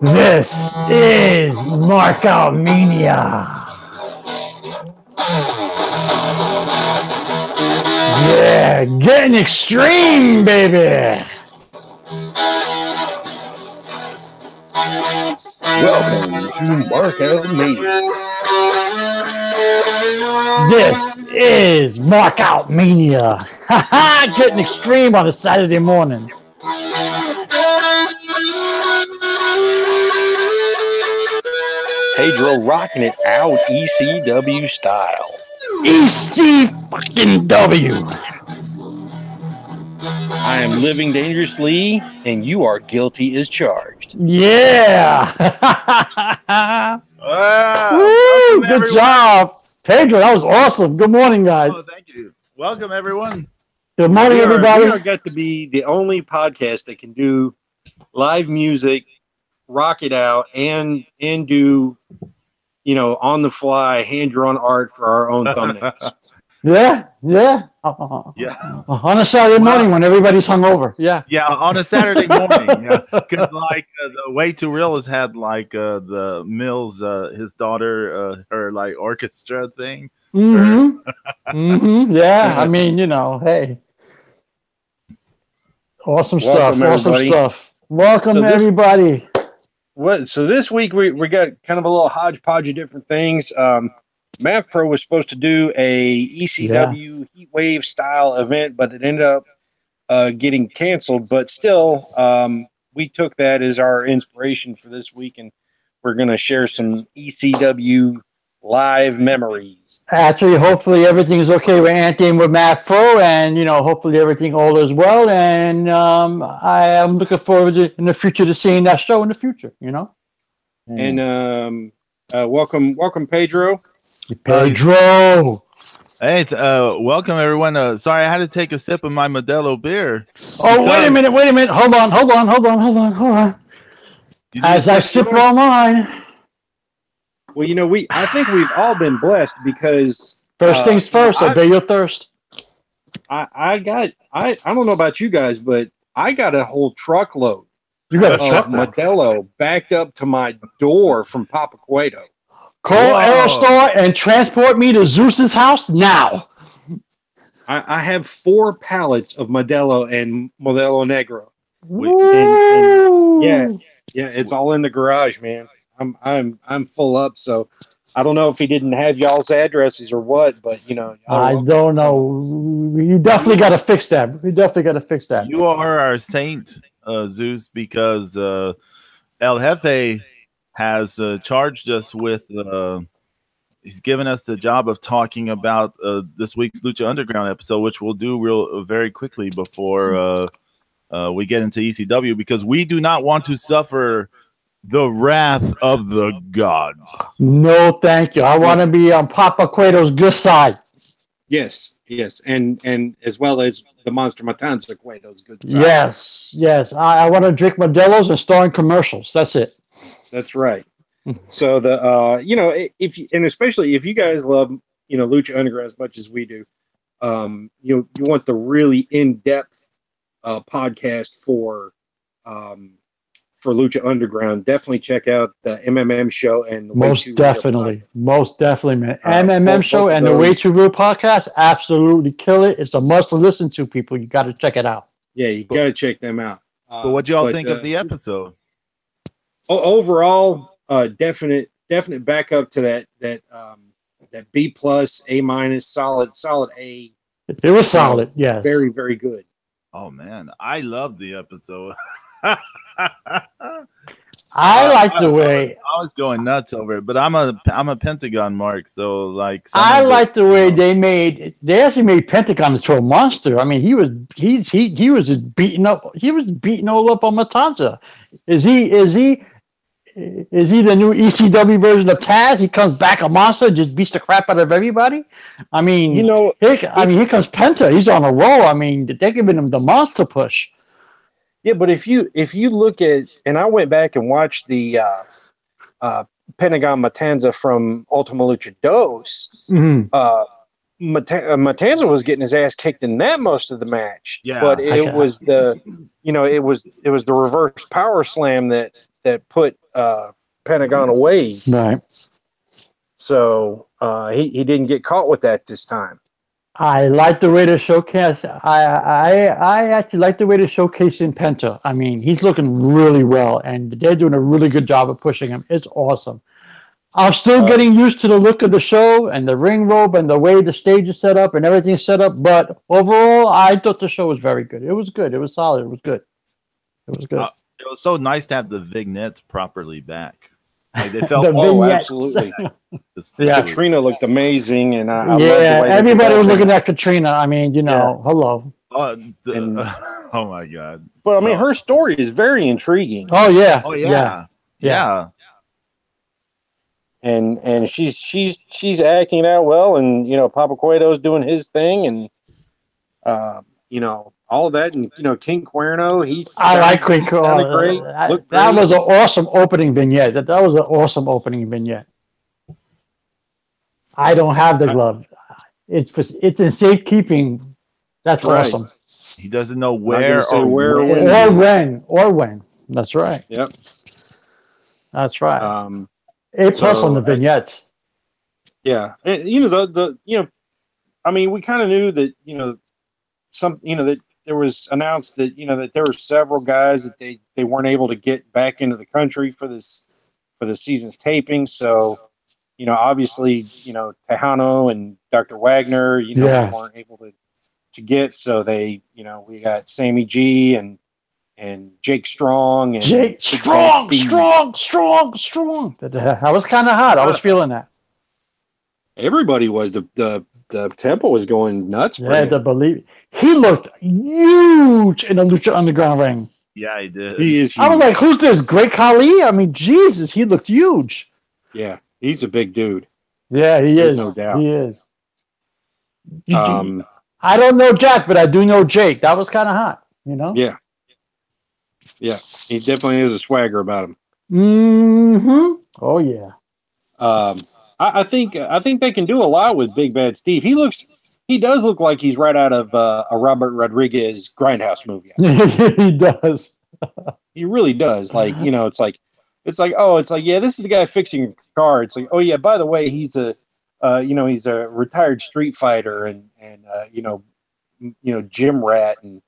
This is Mark Out Mania. Yeah, getting extreme, baby. Welcome to Mark Out Mania. This is Mark Out Mania. Getting extreme on a Saturday morning. Pedro rocking it out ECW style. EC fucking W. I am living dangerously, and you are guilty as charged. Yeah. Woo, good everyone. Job. Pedro, that was awesome. Good morning, guys. Oh, thank you. Welcome, everyone. Good morning, everybody. We are got to be the only podcast that can do live music, rock it out, and do, on the fly, hand-drawn art for our own thumbnails. Yeah. On a Saturday morning when everybody's hungover. Yeah, on a Saturday morning. Yeah, because the Way Too Real has had the Mills, his daughter, her orchestra thing. Mm-hmm. Yeah, I mean, hey, awesome stuff. Welcome, everybody. So this week we got kind of a little hodgepodge of different things. Math Pro was supposed to do a ECW Heatwave style event, but it ended up getting canceled. But still, we took that as our inspiration for this week, and we're going to share some ECW live memories. Actually, hopefully everything's okay with Anthony and with Math Pro, and hopefully everything all is well. And I am looking forward in the future to seeing that show in the future. And welcome, Pedro. Pedro. Hey, welcome everyone. Sorry, I had to take a sip of my Modelo beer. Oh, wait a minute. Hold on. As I sip on mine. Well, I think we've all been blessed because first things first, obey your thirst. I don't know about you guys, but I got a whole truckload of Modelo backed up to my door from Papa Cueto. Call Aerostar and transport me to Zeus's house now. I have 4 pallets of Modelo and Modelo Negro. And it's all in the garage, man. I'm full up, so I don't know if he didn't have y'all's addresses or what, but I don't know. You definitely got to fix that. You are our saint, Zeus, because El Jefe has charged us with he's given us the job of talking about this week's Lucha Underground episode, which we'll do very quickly before we get into ECW, because we do not want to suffer the wrath of the gods. No, thank you. I want to be on Papa Cueto's good side. Yes, and as well as the Monster Matanza Cueto's good side. Yes. I want to drink Modelo's and star in commercials. That's it. That's right. So especially if you guys love Lucha Underground as much as we do, you want the really in-depth podcast for Lucha Underground. Definitely check out the MMM show and the most definitely, man. MMM show and the Way Too Real podcast absolutely kill it. It's a must to listen to, people. You got to check it out. Yeah, you got to check them out. But what y'all think of the episode? Overall, definite back up to that B plus, A minus, solid A. It was solid, yes. Very, very good. Oh man, I love the episode. I like the way I was going nuts over it, but I'm a Pentagon mark, so I like the way they actually made Pentagon into a monster. I mean, he was just beating all up on Matanza. Is he the new ECW version of Taz? He comes back a monster, just beats the crap out of everybody. I mean, here comes Penta. He's on a roll. I mean, they're giving him the monster push. Yeah, but if you look at, and I went back and watched the Pentagon Matanza from Ultima Lucha Dos, Matanza was getting his ass kicked in that most of the match. Yeah. But it was the reverse power slam that put Pentagon away. Right. So he didn't get caught with that this time. I like the way they showcase. I actually like the way they're showcasing Penta. I mean, he's looking really well, and they're doing a really good job of pushing him. It's awesome. I'm still getting used to the look of the show and the ring rope and the way the stage is set up and everything's set up. But overall, I thought the show was very good. It was good. It was solid. It was good. It was good. It was so nice to have the vignettes properly back. Like they felt absolutely. Yeah. Katrina looked amazing, and I loved yeah, the way everybody was looking at Katrina. I mean, hello. oh my god! But I mean, her story is very intriguing. Oh yeah. Oh yeah. And she's acting out well, and Papa Cueto's doing his thing, and all of that, and King Cuerno, I like King Cuerno. That was an awesome opening vignette. That was an awesome opening vignette. I don't have the glove. It's in safekeeping. That's awesome. He doesn't know where or when. That's right. Yep. That's right. It's on the vignettes. Yeah, and, I mean, we kind of knew that that there was announced that that there were several guys that they weren't able to get back into the country for the season's taping. So obviously Tejano and Dr. Wagner weren't able to get. So they we got Sammy G and Jake Strong and Jake Strong. That was kind of hot. I was feeling that. Everybody was. The tempo was going nuts. Yeah, to believe it. He looked huge in the Lucha Underground ring. Yeah, he did. He is huge. I was like, who's this? Great Khali? I mean, Jesus, he looked huge. Yeah, he's a big dude. Yeah, he is. No doubt. He is. I don't know Jack, but I do know Jake. That was kind of hot, Yeah. Yeah, he definitely has a swagger about him. Mm-hmm. Oh yeah. I think they can do a lot with Big Bad Steve. He does look like he's right out of a Robert Rodriguez Grindhouse movie. He does. He really does. Like it's like yeah, this is the guy fixing your car. It's like, oh yeah, by the way, he's a retired street fighter and gym rat, and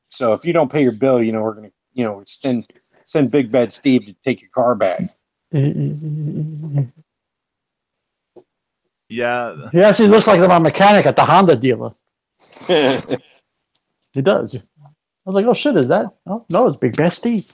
so if you don't pay your bill, we're gonna send Big Bad Steve to take your car back. Yeah. He actually looks like my mechanic at the Honda dealer. He does. I was like, oh shit, is that? Oh no, it's Big Bad Steve.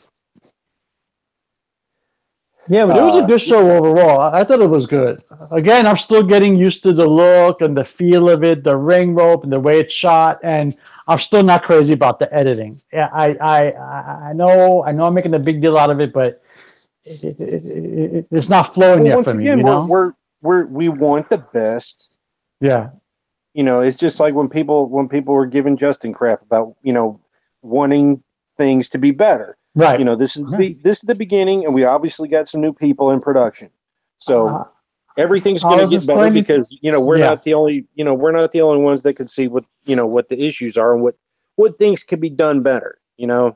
Yeah, but it was a good show overall. I thought it was good. Again, I'm still getting used to the look and the feel of it, the ring rope and the way it's shot, and I'm still not crazy about the editing. Yeah, I know I'm making a big deal out of it, but it's not flowing yet for me. We want the best. Yeah. It's just like when people were giving Justin crap about wanting things to be better. Right. This is the beginning, and we obviously got some new people in production. So everything's going to get better because we're not the only ones that can see what the issues are and what things can be done better.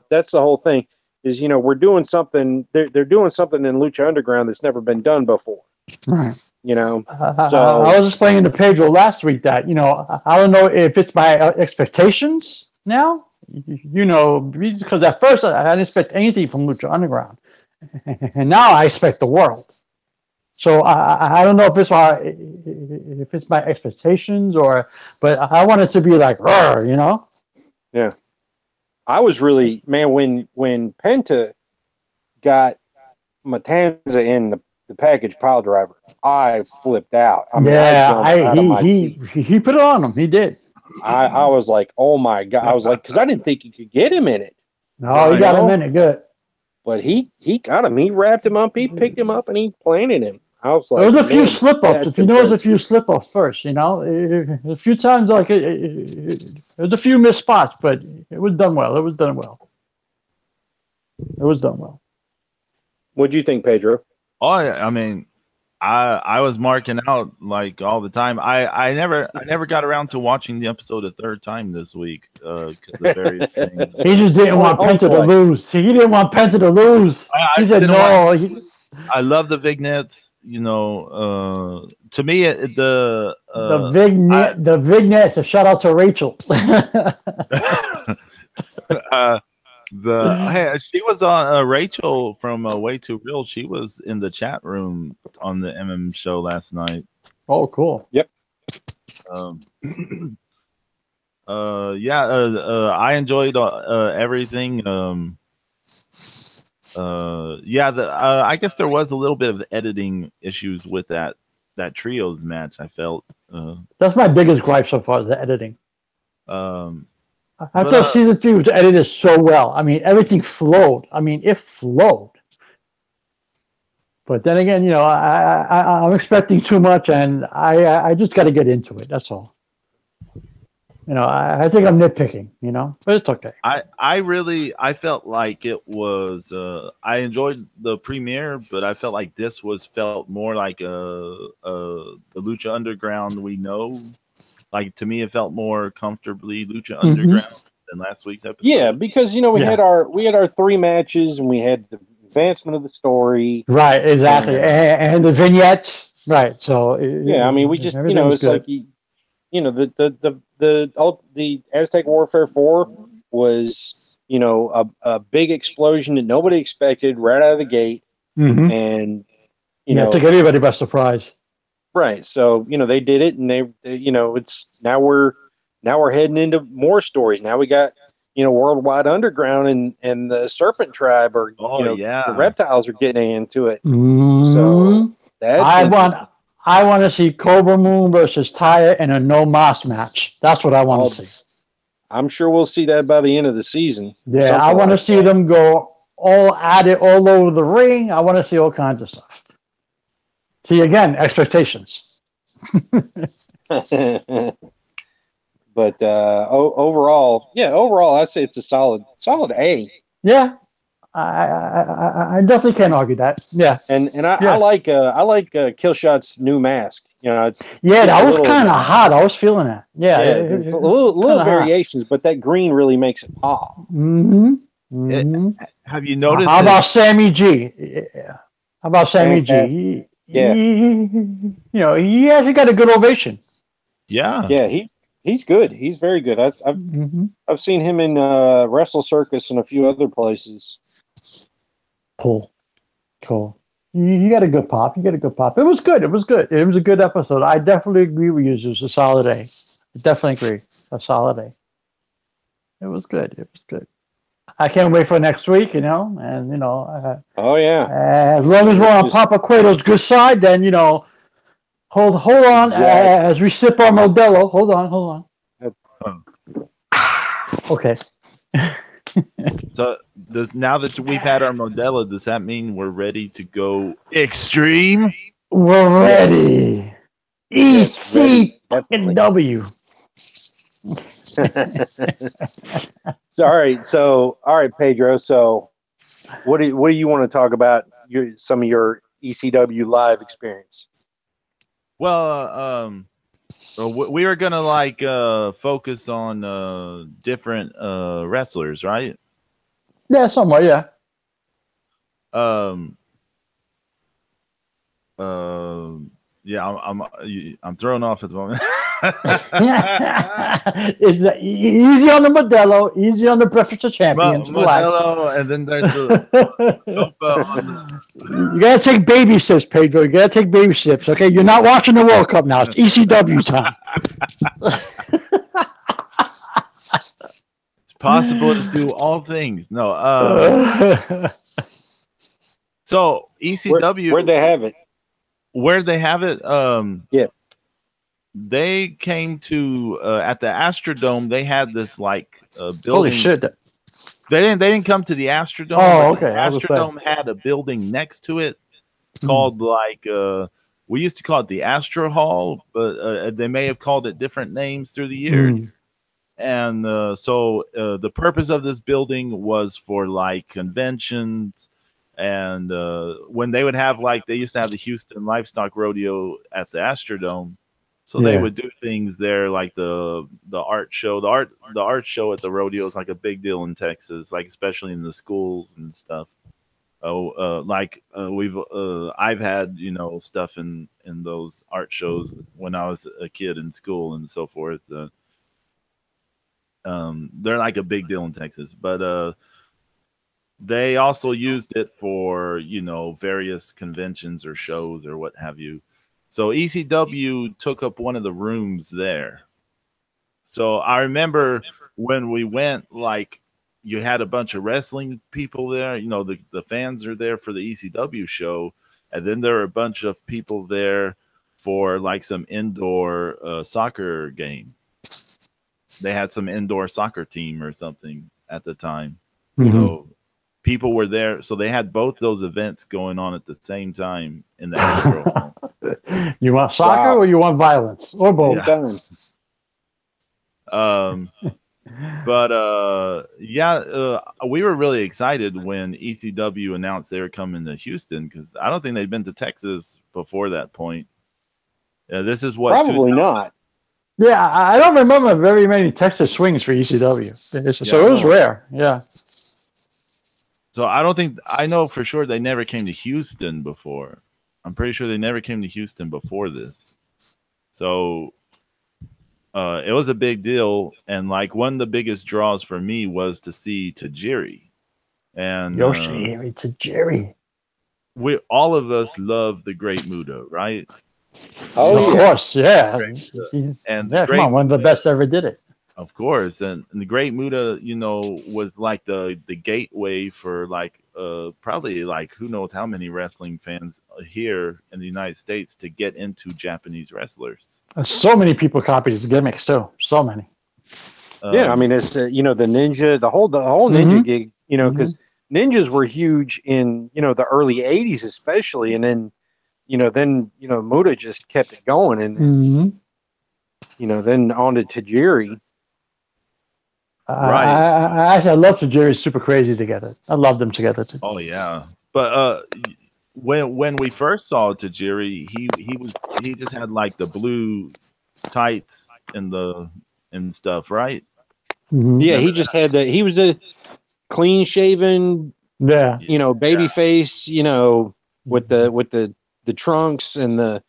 That's the whole thing. Is we're doing something. They're doing something in Lucha Underground that's never been done before. Right. So I was explaining to Pedro last week that I don't know if it's my expectations now. Because at first I didn't expect anything from Lucha Underground, and now I expect the world. So I don't know if it's my expectations but I want it to be like, Yeah, I was really when Penta got Matanza in the package pile driver, I flipped out. I mean, he put it on him. He did. I was like, oh my God. I was like, because I didn't think you could get him in it. No, he got him in it good. But he got him. He wrapped him up. He picked him up and he planted him. I was like, there was a few slip-ups. If you notice a few slip-ups first, a few times, like, there's a few missed spots, but it was done well. It was done well. What'd you think, Pedro? Oh, I mean, I was marking out like all the time. I never got around to watching the episode a third time this week because of various things. He just didn't want Penta to lose. He didn't want Penta to lose. He said no. I love the vignettes. You know, to me, the vignettes. A shout out to Rachel. Hey, she was on Rachel from Way Too Real. She was in the chat room on the MM show last night. Oh, cool. Yep. I enjoyed everything. I guess there was a little bit of editing issues with that trios match. I felt that's my biggest gripe so far is the editing. I thought season 3 was edited so well. I mean, everything flowed. I mean, it flowed. But then again, you know, I'm expecting too much, and I just got to get into it. That's all. You know, I think I'm nitpicking. You know, but it's okay. I felt like it was. I enjoyed the premiere, but I felt like this felt more like the Lucha Underground we know. Like, to me, it felt more comfortably Lucha Underground than last week's episode. Yeah, because, you know, we had our 3 matches, and we had the advancement of the story. Right, exactly. And the vignettes. Right. So I mean, we just, you know, it's good. Like you know, the Aztec Warfare 4 was, you know, a big explosion that nobody expected right out of the gate. And you know, it took everybody by surprise. Right. So, you know, they did it, and they you know, it's now we're heading into more stories. Now we got, you know, Worldwide Underground and the Serpent Tribe are, the reptiles are getting into it. So that's I want to see Cobra Moon versus Taya in a no mas match. That's what I want to see. I'm sure we'll see that by the end of the season. Yeah, I want to see them go all at it all over the ring. I want to see all kinds of stuff. See, again, expectations. But overall, I'd say it's a solid A. Yeah, I definitely can't argue that. Yeah, and I like Killshot's new mask. You know, it's that was kind of hot. I was feeling that. Yeah, it's a little variations, but that green really makes it pop. Have you noticed? How about Sammy G? Yeah. How about Sammy G? You know, he actually got a good ovation. Yeah, he's good. He's very good. I've seen him in Wrestle Circus and a few other places. Cool. You got a good pop. It was good. It was a good episode. I definitely agree with you. It was a solid A. I definitely agree. A solid A. It was good. I can't wait for next week, you know, and, you know. As long as we're on Papa Cueto's good side, then, you know, hold on as we sip our Modelo. Hold on. Okay. So now that we've had our Modelo, does that mean we're ready to go extreme? We're ready. ECW. All right, Pedro. So, what do you want to talk about? Some of your ECW live experience? Well, we were gonna focus on different wrestlers, right? Yeah, somewhat. Yeah. I'm thrown off at the moment. It's easy on the Modelo, easy on the Breakfast of Champions. Modelo, and then there's the you gotta take baby sips, Pedro. You gotta take baby sips. Okay, you're not watching the World Cup now. It's ECW time. It's possible to do all things. No. So ECW, where'd they have it? Where they have it? Yeah. They came to at the Astrodome. They had this building. Holy shit! They didn't come to the Astrodome. Oh, okay. The Astrodome had a building next to it called we used to call it the Astro Hall, but they may have called it different names through the years. And so the purpose of this building was for conventions And when they would have like they used to have the Houston Livestock Rodeo at the Astrodome, so they would do things there like the art show. The art show at the rodeo is like a big deal in Texas, like especially in the schools and stuff. I've had stuff in those art shows when I was a kid in school and so forth. They're like a big deal in Texas, but they also used it for various conventions or shows or what have you. So ECW took up one of the rooms there. So I remember when we went, like, you had a bunch of wrestling people there. The fans are there for the ECW show. And then there are a bunch of people there for like some indoor soccer game. They had some indoor soccer team or something at the time. Mm-hmm. So people were there. So they had both those events going on at the same time in the Astro Hall. You want soccer or you want violence or both? Yeah. We were really excited when ECW announced they were coming to Houston because I don't think they'd been to Texas before that point. This is what probably not. Yeah, I don't remember very many Texas swings for ECW, so it was rare. Yeah. So I know for sure they never came to Houston before. I'm pretty sure they never came to Houston before this. So it was a big deal. And like one of the biggest draws for me was to see Tajiri. And Tajiri. All of us love the Great Muta, right? Oh, of course, yeah. And come on, one of the best ever did it. Of course, and the Great Muta, was like the gateway for like probably like who knows how many wrestling fans here in the United States to get into Japanese wrestlers. So many people copied his gimmicks too. So many. Yeah, I mean it's the ninja, the whole ninja gig, because ninjas were huge in the early '80s especially, and then Muta just kept it going, and then on to Tajiri. Right. I love Tajiri. Super crazy together. I love them together too. Oh yeah, but when we first saw Tajiri, he just had like the blue tights and stuff, right? Mm-hmm. Yeah, he just had he was a clean shaven, baby face, with the trunks and the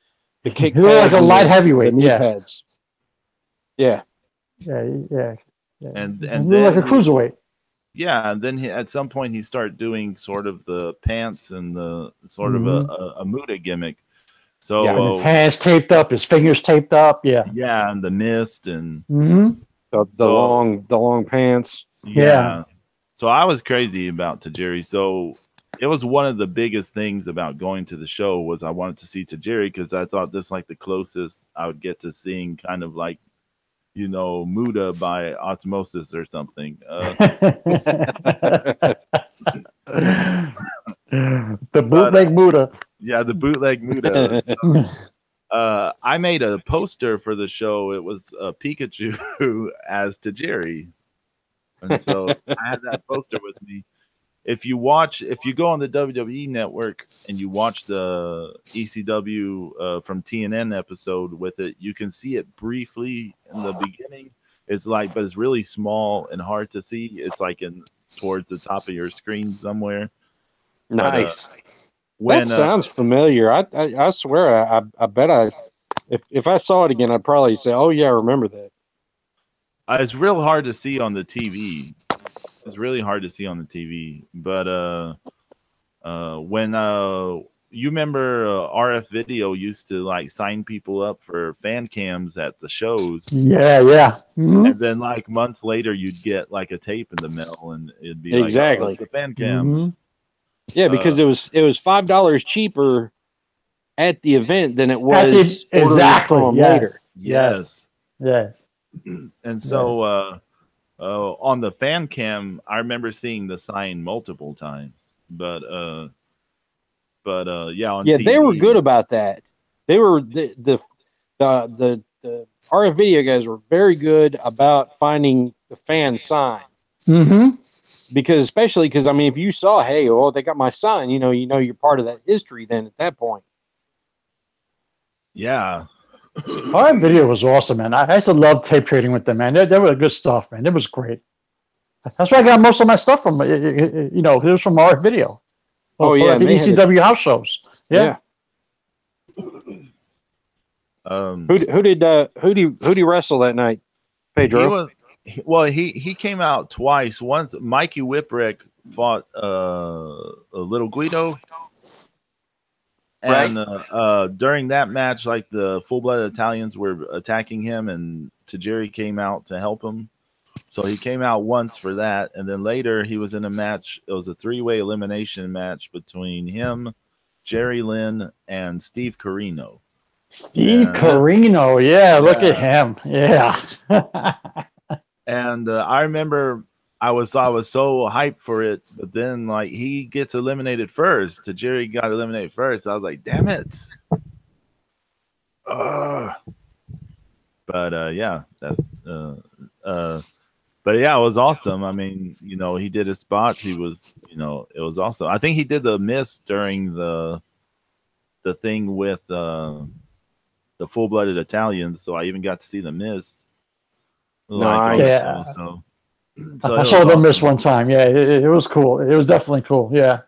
kick pads, like a light heavyweight, pads. Yeah. And then like a cruiserweight. Yeah, and then at some point he started doing sort of the pants and the sort of a Muta gimmick. So and his hands taped up, his fingers taped up. Yeah, and the mist and the long pants. Yeah. So I was crazy about Tajiri. So it was one of the biggest things about going to the show was I wanted to see Tajiri because I thought this like the closest I would get to seeing kind of like Muta by osmosis or something. The bootleg Muta. Yeah, the bootleg Muta. So, I made a poster for the show. It was Pikachu as Tajiri. And so I had that poster with me. If you go on the WWE network and you watch the ECW from TNN episode with it, you can see it briefly in the beginning. It's like, but it's really small and hard to see. It's like towards the top of your screen somewhere. Nice. That sounds familiar. I swear, I bet if I saw it again, I'd probably say, "Oh yeah, I remember that." It's real hard to see on the TV. It's really hard to see on the TV, but when you remember RF Video used to like sign people up for fan cams at the shows. Yeah. Mm-hmm. And then like months later, you'd get like a tape in the mail, and it'd be exactly like, the fan cam. Mm-hmm. Yeah, because it was $5 cheaper at the event than it was later. Yes. And so on the fan cam, I remember seeing the sign multiple times, but on TV, they were good about that. They were the RF Video guys were very good about finding the fan signs. Mm-hmm. because especially because I mean, if you saw, hey, oh, they got my son, you know, you're part of that history. Then at that point, Yeah. Oh, that video was awesome, man. I used to love tape trading with them, man. They were good stuff, man. It was great. That's where I got most of my stuff from. You know, it was from our video. Oh, yeah, at the and they had ECW house shows. Yeah. Who did he wrestle that night? Pedro. He came out twice. Once Mikey Whipwreck fought a Little Guido. And during that match, like the full-blooded Italians were attacking him, and Tajiri came out to help him. So he came out once for that, and then later he was in a match. It was a three-way elimination match between him, Jerry Lynn, and Steve Corino. Steve Corino, yeah, look at him, yeah. And I remember I was so hyped for it, but then like he gets eliminated first. Tajiri got eliminated first. I was like, damn it. But yeah, that's but yeah, it was awesome. I mean, you know, he did his spots. He was, you know, it was awesome. I think he did the miss during the thing with the full-blooded Italians, so I even got to see the miss. Nice. So I saw the miss one time. Yeah, it was cool. It was definitely cool. Yeah.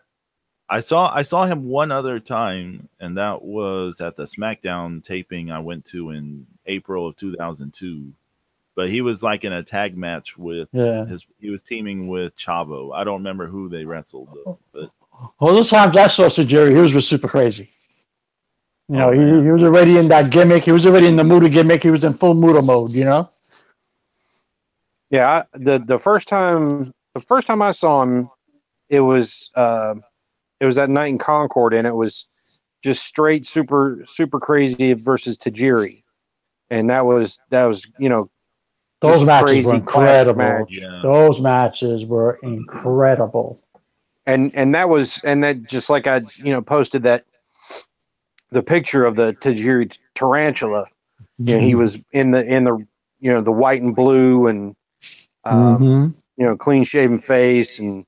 I saw him one other time, and that was at the SmackDown taping I went to in April of 2002. But he was like in a tag match with he was teaming with Chavo. I don't remember who they wrestled, but all those times I saw Jerry, he was with Super Crazy. You know, he was already in that gimmick. He was already in the Muda gimmick. He was in full Muda mode. You know. Yeah, the first time I saw him, it was that night in Concord, and it was just straight super crazy versus Tajiri, and that was you know. Those matches were incredible. Match. Yeah. Those matches were incredible. And that just like I posted that the picture of the Tajiri tarantula. Mm-hmm. You know, he was in the the white and blue and clean shaven face, and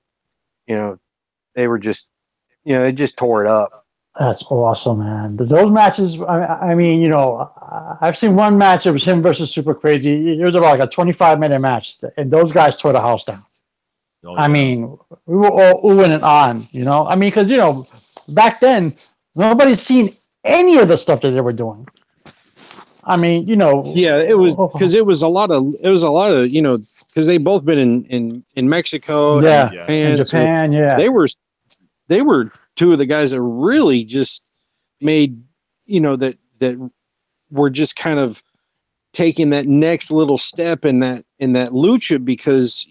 they were just they just tore it up. That's awesome, man. Those matches, I mean, I've seen one match. It was him versus Super Crazy. It was about like a 25-minute match, and those guys tore the house down. Oh, yeah. I mean, we were all oohing and on, I mean, because, back then, nobody's seen any of the stuff that they were doing. I mean, Yeah, it was because it was a lot of, because they both been in Mexico. Yeah, and Japan, so they were two of the guys that really just made, that were just kind of taking that next little step in that lucha, because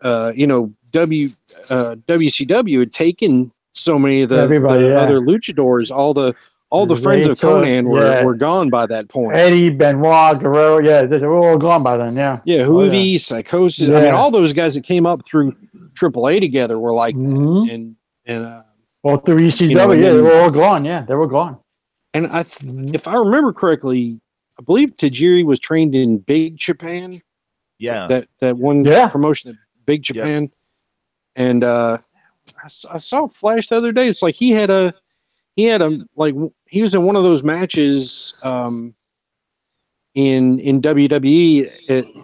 WCW had taken so many of the other luchadors. All the friends of Conan were gone by that point. Eddie, Benoit, Guerrero, they were all gone by then. Yeah, Hootie, Psychosis. Yeah. I mean, all those guys that came up through AAA together were like that. And well, through ECW, they were all gone. Yeah, they were gone. And if I remember correctly, I believe Tajiri was trained in Big Japan. Yeah, that one promotion at Big Japan. Yeah. And I saw a flash the other day. It's like he was in one of those matches in WWE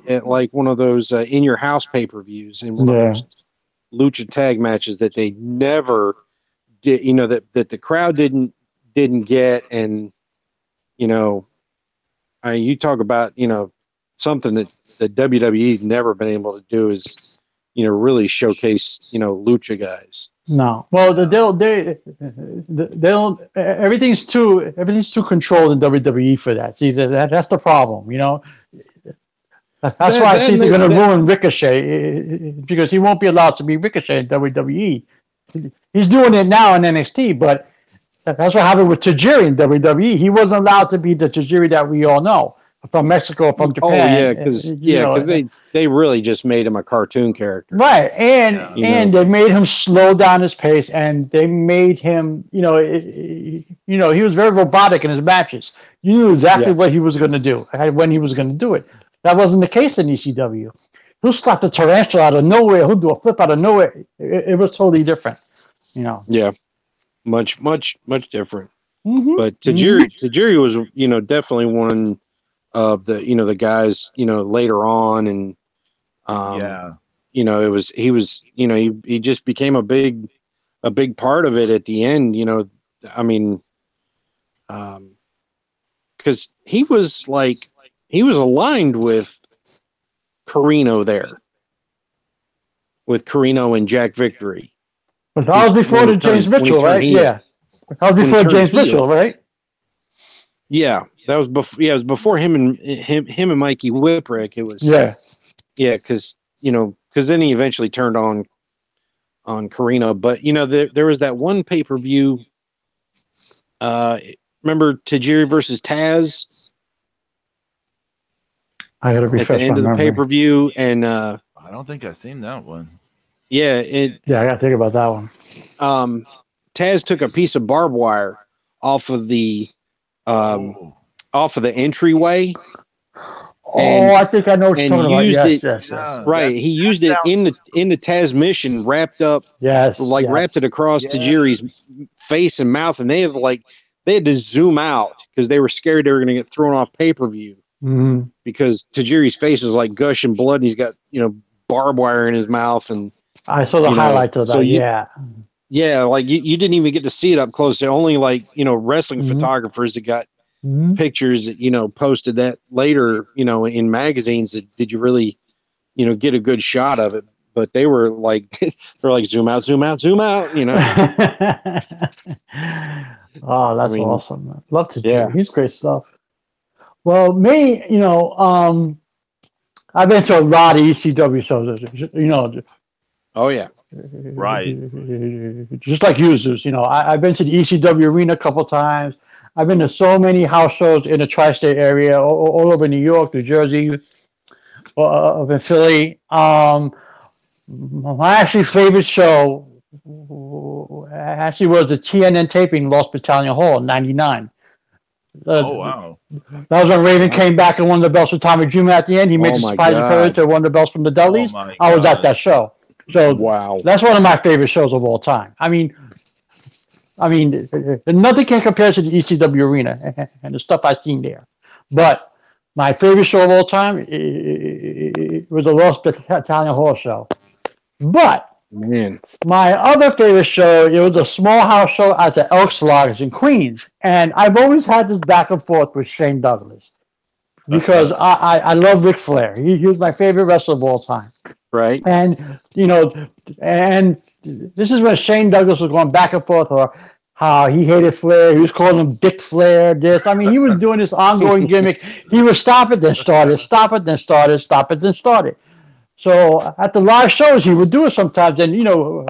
at like one of those in your house pay-per-views, in one of those lucha tag matches that they never did, that the crowd didn't get. And you talk about something that WWE's never been able to do is really showcase lucha guys. No, well, they don't. Everything's too controlled in WWE for that. See, that's the problem. That's why I think they're going to ruin Ricochet, because he won't be allowed to be Ricochet in WWE. He's doing it now in NXT, but that's what happened with Tajiri in WWE. He wasn't allowed to be the Tajiri that we all know from Mexico, from Japan. Because they really just made him a cartoon character, right? And they made him slow down his pace, and they made him, he was very robotic in his matches. You knew exactly what he was going to do, when he was going to do it. That wasn't the case in ECW. he'll slap the tarantula out of nowhere. He'll do a flip out of nowhere. It was totally different, you know. Yeah, much different. Mm-hmm. But Tajiri was, you know, definitely one of the, you know, the guys, you know, later on, and you know, he was, you know, he just became a big part of it at the end, you know. I mean, because he was aligned with Carino there, with Carino and Jack Victory. But that was before the James Mitchell, right? Yeah, that was before James Mitchell, right? Yeah, that was before. Yeah, it was before him and Mikey Whipwreck. It was because then he eventually turned on Carino. But you know, there was that one pay-per-view. Remember Tajiri versus Taz? I got to refresh at the end of the pay-per-view, and I don't think I've seen that one. Yeah, I got to think about that one. Taz took a piece of barbed wire off of the entryway. I think I know what you're talking about. Yes. Right, he used it in the Taz mission, wrapped up. Wrapped it across Tajiri's face and mouth, and they had to zoom out because they were scared they were going to get thrown off pay-per-view. Mm-hmm. Because Tajiri's face was like gushing blood, and he's got, you know, barbed wire in his mouth, and I saw the highlights of that. Yeah, like you didn't even get to see it up close. Only wrestling photographers that got pictures that, you know, posted that later, you know, in magazines that did you really, you know, get a good shot of it. But they were like, they're like, zoom out, you know. Oh, that's awesome. Love to do. Yeah. He's great stuff. Well, me, you know, I've been to a lot of ECW shows, you know. Oh, yeah. Right. Just like you, Zeus. You know, I've been to the ECW arena a couple times. I've been to so many house shows in the tri-state area, all over New York, New Jersey, up in Philly. My actually favorite show actually was the TNN taping, Lost Battalion Hall in '99. Wow. That was when Raven came back and won the belts with Tommy Dreamer at the end. He made a surprise appearance to won the belts from the Dudleys. I was at that show. So that's one of my favorite shows of all time. I mean, nothing can compare to the ECW arena and the stuff I've seen there. But my favorite show of all time was the Lost Battalion Hall show. But my other favorite show, it was a small house show at the Elks Lodge in Queens. And I've always had this back and forth with Shane Douglas because I love Ric Flair. He was my favorite wrestler of all time. Right. And, you know, and this is when Shane Douglas was going back and forth or how he hated Flair. He was calling him Dick Flair. This. I mean, he was doing this ongoing gimmick. He would stop it, then start it, stop it, then start it, stop it, then start it. So at the live shows, he would do it sometimes, and, you know,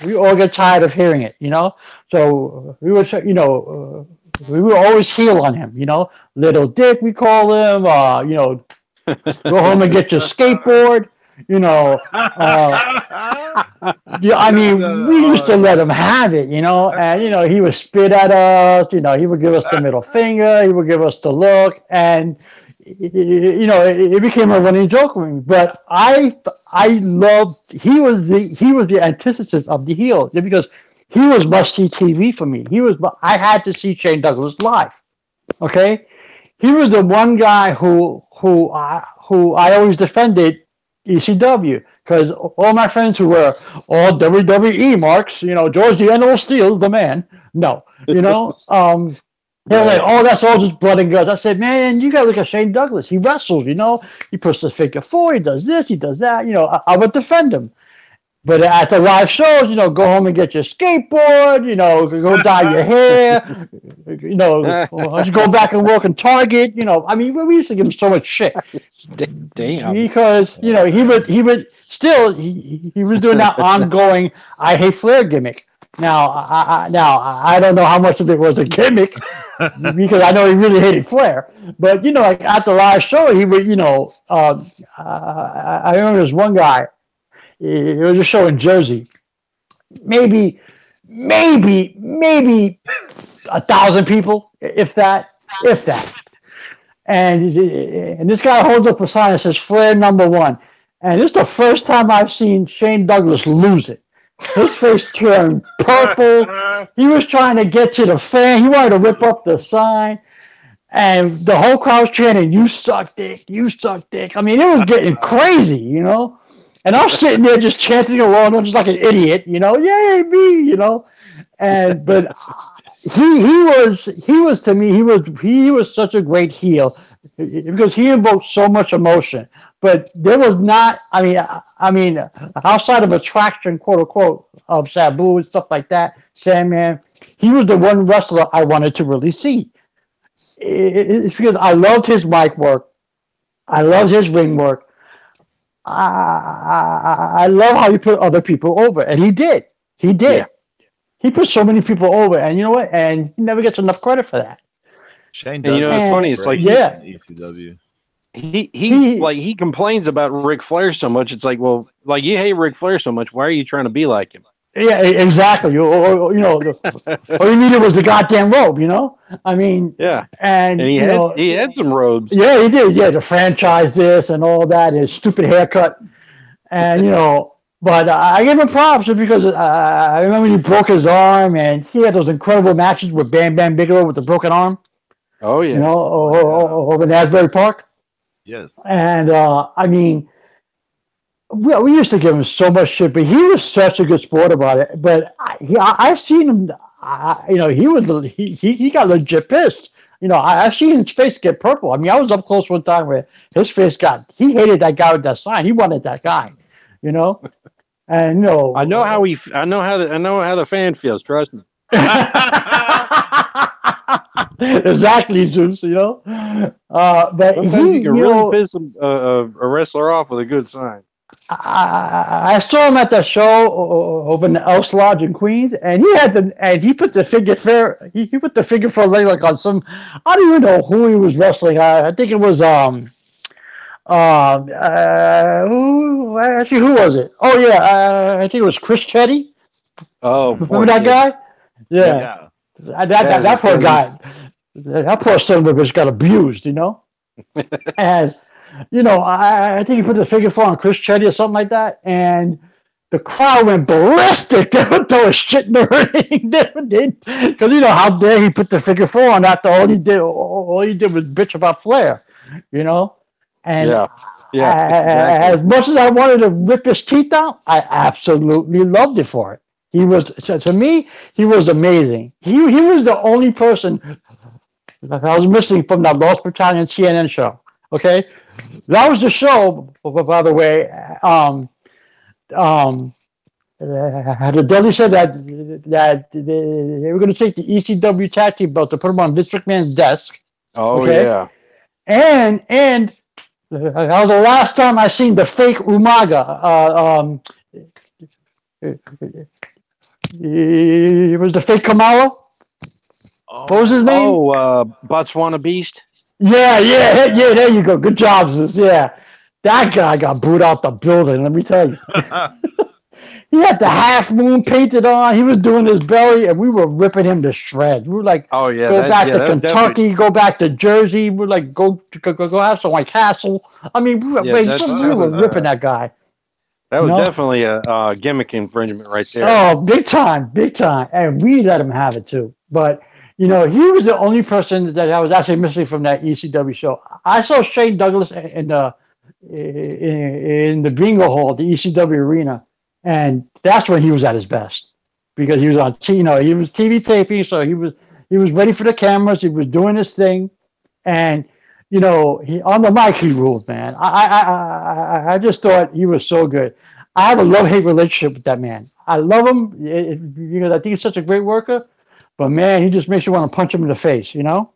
we all get tired of hearing it, you know. So we would, you know, we would always heel on him, you know. Little Dick, we call him, you know, go home and get your skateboard. You know, I mean, we used to let him have it, you know, and, you know, he would spit at us, you know, he would give us the middle finger, he would give us the look, and, you know, it became a running joke with me. But I loved, he was the antithesis of the heel because he was must-see TV for me. I had to see Shane Douglas live, okay? He was the one guy who I always defended ECW, because all my friends who were all WWE marks, you know, George the Animal Steele's the man. No, you know, they're like, oh, that's all just blood and guts. I said, man, you got to look at Shane Douglas. He wrestles, you know, he puts the figure four, he does this, he does that. You know, I would defend him. But at the live shows, you know, go home and get your skateboard, you know, go dye your hair, you know, go back and work in Target, you know. I mean, we used to give him so much shit. Damn. Because, you know, he was doing that ongoing I hate Flair gimmick. Now, I don't know how much of it was a gimmick because I know he really hated Flair. But, you know, like at the live show, he would, you know, I remember there's one guy. It was a show in Jersey. Maybe 1,000 people, if that. And this guy holds up a sign that says Flair #1. And this is the first time I've seen Shane Douglas lose it. His face turned purple. He was trying to get to the fan. He wanted to rip up the sign. And the whole crowd was chanting, "You suck dick, you suck dick." I mean, it was getting crazy, you know? And I was sitting there just chanting along, just like an idiot, you know? Yay, me, you know? And but he was to me, he was such a great heel because he invoked so much emotion. But there was not, I mean, outside of attraction, quote unquote, of Sabu and stuff like that, Sandman, he was the one wrestler I wanted to really see. It's because I loved his mic work, I loved his ring work. I love how he put other people over, and he did. He did. Yeah. He put so many people over, and you know what? And he never gets enough credit for that. Shane, and you know, it's funny. It's like ECW. He complains about Ric Flair so much. It's like, well, like you hate Ric Flair so much. Why are you trying to be like him? Yeah, exactly. Or you know, all you needed was the goddamn robe. You know, I mean, yeah. And he had some robes. Yeah, he did. Yeah, the franchise this and all that. His stupid haircut, and you know. But I give him props because I remember he broke his arm, and he had those incredible matches with Bam Bam Bigelow with the broken arm. Oh yeah, you know, over in Asbury Park. Yes, and I mean, we used to give him so much shit, but he was such a good sport about it. But I've seen him. You know, he got legit pissed. You know, I've seen his face get purple. I mean, I was up close one time where his face he hated that guy with that sign. He wanted that guy. You know. And no, I know how the fan feels. Trust me. Exactly, Zeus. You know, but sometimes you can really piss a wrestler off with a good sign. I saw him at the show over in the Elks Lodge in Queens, and he put the figure four. He put the figure four leg like on some. I don't even know who he was wrestling. I think it was who was it? Oh yeah, I think it was Chris Chetty. Oh, remember that guy? Yeah. That poor guy. That poor son of a bitch got abused, you know. And you know, I think he put the figure four on Chris Chetty or something like that, and the crowd went ballistic. They would throw shit in the ring. They did because you know how dare he put the figure four on after all he did was bitch about Flair, you know. And exactly. As much as I wanted to rip his teeth out, I absolutely loved it for it. He was, to me, he was amazing. He was the only person that I was missing from that Lost Battalion CNN show. Okay, that was the show. By the way, the Dudley said that they were going to take the ECW tag team belt to put them on Vince McMahon's desk. Oh okay? Yeah, and that was the last time I seen the fake Umaga. It was the fake Kamala. What was his name? Oh, Botswana Beast. Yeah. There you go. Good job, Zeus. Yeah, that guy got booed out the building. Let me tell you. He had the half moon painted on. He was doing his belly, and we were ripping him to shreds. We were like, go back to Kentucky, go back to Jersey. We were like, go have some White Castle. I mean, we were ripping that guy. That was definitely a gimmick infringement right there. Oh, big time. And we let him have it too. But, you know, he was the only person that I was actually missing from that ECW show. I saw Shane Douglas in the bingo hall, the ECW arena. And that's when he was at his best because he was on, he was TV taping. So he was ready for the cameras. He was doing his thing. And, you know, on the mic, he ruled, man. I just thought he was so good. I have a love-hate relationship with that man. I love him because I think he's such a great worker. But, man, he just makes you want to punch him in the face, you know?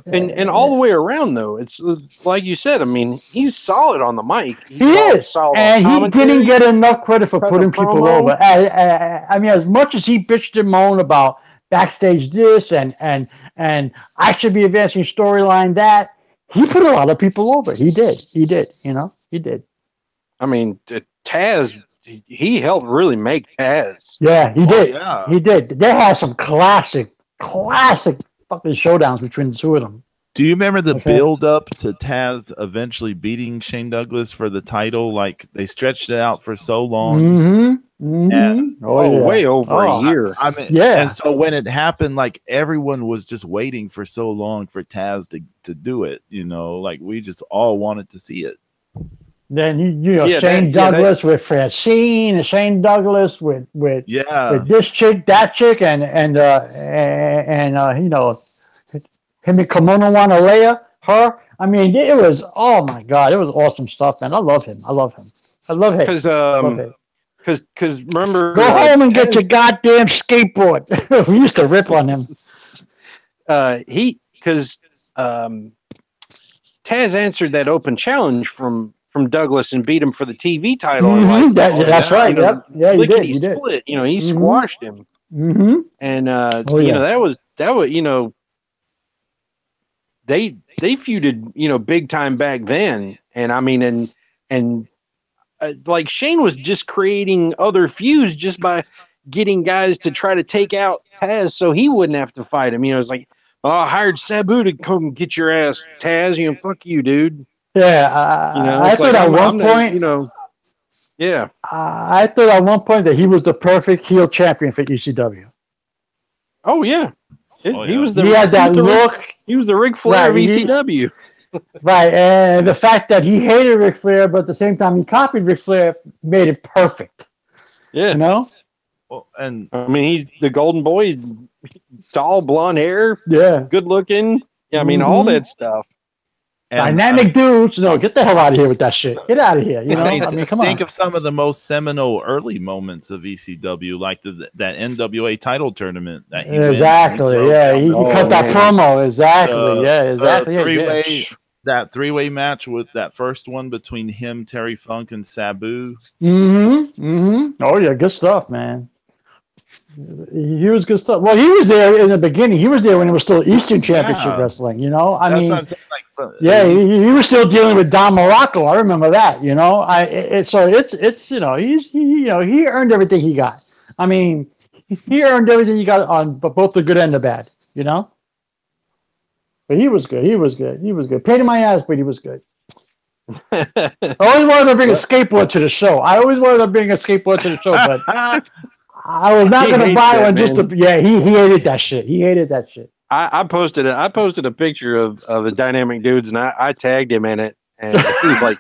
And all the way around, though, it's like you said. I mean, he's solid on the mic. He is, and he didn't get enough credit for putting people over. I mean, as much as he bitched and moaned about backstage this and I should be advancing storyline that, he put a lot of people over. He did. You know, he did. I mean, Taz, he helped really make Taz. Yeah, he did. Yeah. He did. They had some classic fucking showdowns between the two of them. Do you remember the build up to Taz eventually beating Shane Douglas for the title? Like they stretched it out for so long. And, way over a year. I mean, and so when it happened, like everyone was just waiting for so long for Taz to do it. You know, like we just all wanted to see it. Then Shane Douglas with Francine, and Shane Douglas with this chick, that chick, and him and Kimono Wanalea, her. I mean, it was, oh my God, it was awesome stuff, man. I love him. Because remember, go home and get your goddamn skateboard. We used to rip on him. Taz answered that open challenge from Douglas and beat him for the TV title. That's right. He did. Split. He squashed him. And that was they feuded big time back then. And I mean, and like Shane was just creating other feuds just by getting guys to try to take out Taz so he wouldn't have to fight him. It's like, I hired Sabu to come get your ass, Taz. Fuck you, dude. Yeah, I thought at one point, I thought at one point that he was the perfect heel champion for ECW. Oh yeah, he was he had that look. He was the Ric Flair of ECW. Right, and the fact that he hated Ric Flair, but at the same time he copied Ric Flair, made it perfect. Yeah, Well, and I mean, he's the golden boy. He's tall, blonde hair. Yeah, good looking. Yeah, I mean, all that stuff. Dynamic dudes. No, get the hell out of here with that shit. Get out of here. I mean, come on. Think of some of the most seminal early moments of ECW, like that NWA title tournament. That he exactly. He cut that promo. Exactly. That three-way match with that first one between him, Terry Funk, and Sabu. Oh yeah, good stuff, man. He was good stuff. Well, he was there in the beginning. He was there when it was still Eastern Championship Wrestling. I mean, what I'm saying, he was still dealing with Don Morocco. I remember that. He earned everything he got. I mean, he earned everything he got on both the good and the bad. But he was good. He was good. Pain in my ass, but he was good. I always wanted to bring a skateboard to the show. But I was not going to buy one just to. Yeah, he hated that shit. I posted a picture of the Dynamic Dudes, and I tagged him in it, and he's like,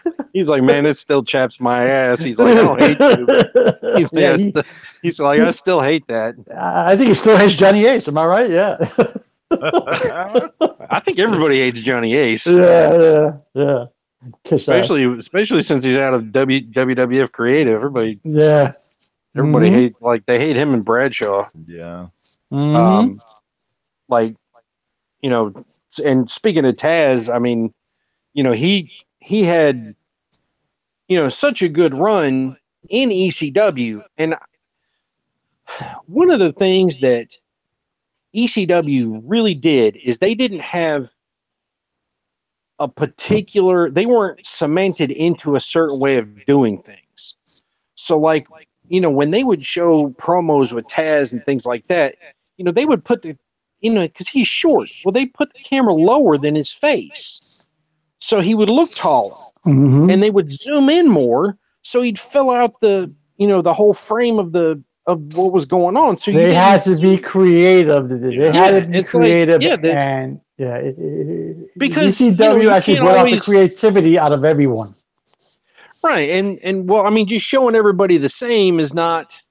man, it still chaps my ass. He's like, I don't hate you. He's like, I still hate that. I think he still hates Johnny Ace. Am I right? Yeah. I think everybody hates Johnny Ace. Yeah. Especially since he's out of WWF Creative. Everybody. Yeah. Everybody they hate him and Bradshaw. Yeah. And speaking of Taz, I mean, he had, such a good run in ECW. And one of the things that ECW really did is they didn't have they weren't cemented into a certain way of doing things. So when they would show promos with Taz and things like that, they would put because he's short. Well, they put the camera lower than his face. So he would look taller. And they would zoom in more. So he'd fill out the whole frame of what was going on. So they had to be creative. They had to be creative. Because ECW actually brought out the creativity out of everyone. Right, and well, I mean, just showing everybody the same is not,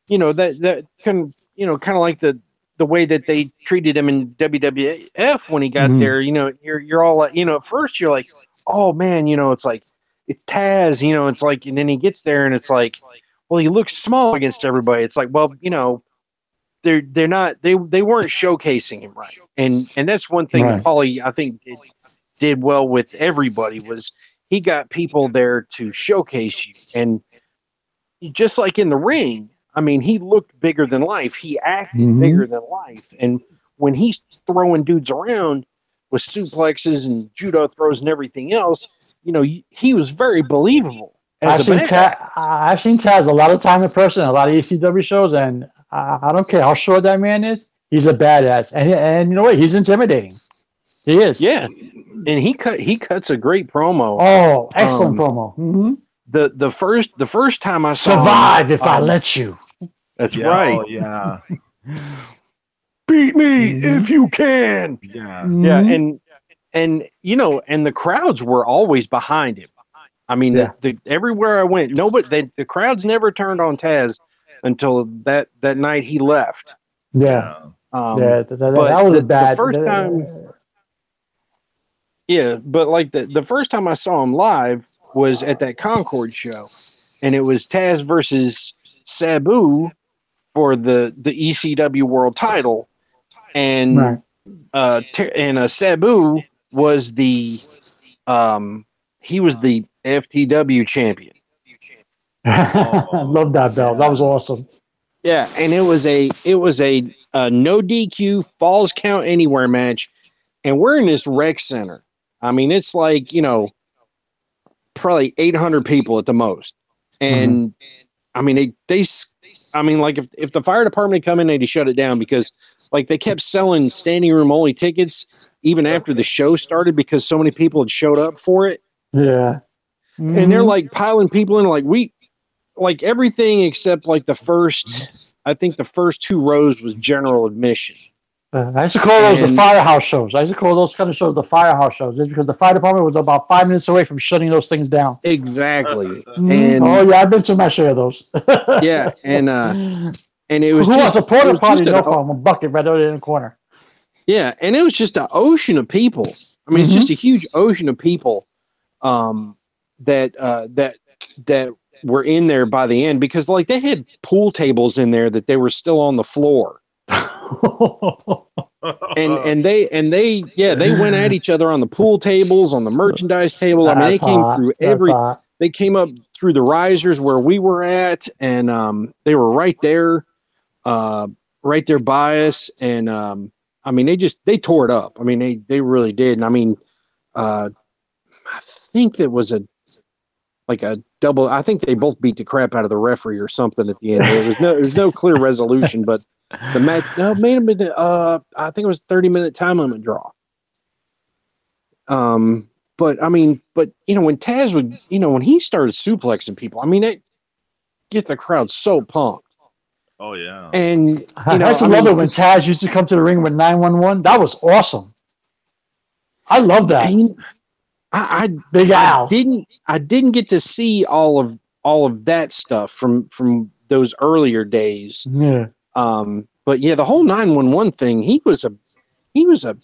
that kind of like the way that they treated him in WWF when he got there. You're all at first you're like, oh man, it's like it's Taz, it's like, and then he gets there and it's like, well, he looks small against everybody. It's like, well, they weren't showcasing him right, and that's one thing that Paulie, I think, did well with everybody was. He got people there to showcase you. And just like in the ring, I mean, he looked bigger than life. He acted bigger than life. And when he's throwing dudes around with suplexes and judo throws and everything else, he was very believable. I've seen Taz a lot of time in person, a lot of ECW shows, and I don't care how short that man is. He's a badass. And you know what? He's intimidating. He is. Yeah, and he cuts a great promo. Oh, excellent promo. Mm-hmm. The first time I saw Survive him, if I let you. That's right. Oh, yeah. Beat me if you can. Yeah. Yeah, and and the crowds were always behind him. I mean, everywhere I went, the crowds never turned on Taz until that night he left. Yeah. But that was bad. The first time, but like the first time I saw him live was at that Concord show, and it was Taz versus Sabu for the ECW World Title, and Sabu was the he was the FTW champion. Love that belt. That was awesome. Yeah, and it was a no DQ falls count anywhere match, and we're in this rec center. I mean, it's like probably 800 people at the most, and I mean like if the fire department come in, they'd shut it down because like they kept selling standing room only tickets even after the show started because so many people had showed up for it. Yeah, and they're like piling people in like everything except like the first 2 rows was general admission. I used to call those the firehouse shows. I used to call those kind of shows the firehouse shows just because the fire department was about 5 minutes away from shutting those things down. Exactly. And I've been to my share of those. Yeah, and it was just a porta potty, no problem, a bucket right over in the corner. Yeah, and it was just an ocean of people. I mean, just a huge ocean of people that were in there by the end because like they had pool tables in there that they were still on the floor. and they went at each other on the pool tables, on the merchandise table. I mean, they came through they came up through the risers where we were at, and they were right there by us. And I mean, they tore it up. I mean, they really did. And I mean, I think that was a double. I think they both beat the crap out of the referee or something at the end. There was no clear resolution, but the match made him. I think it was 30-minute time limit draw. But I mean, when Taz would, when he started suplexing people, I mean, it get the crowd so pumped. Oh yeah, and I used to love it when Taz used to come to the ring with 911. That was awesome. I love that. Big Al. I didn't get to see all of that stuff from those earlier days. Yeah. But yeah, the whole 911 thing, he was a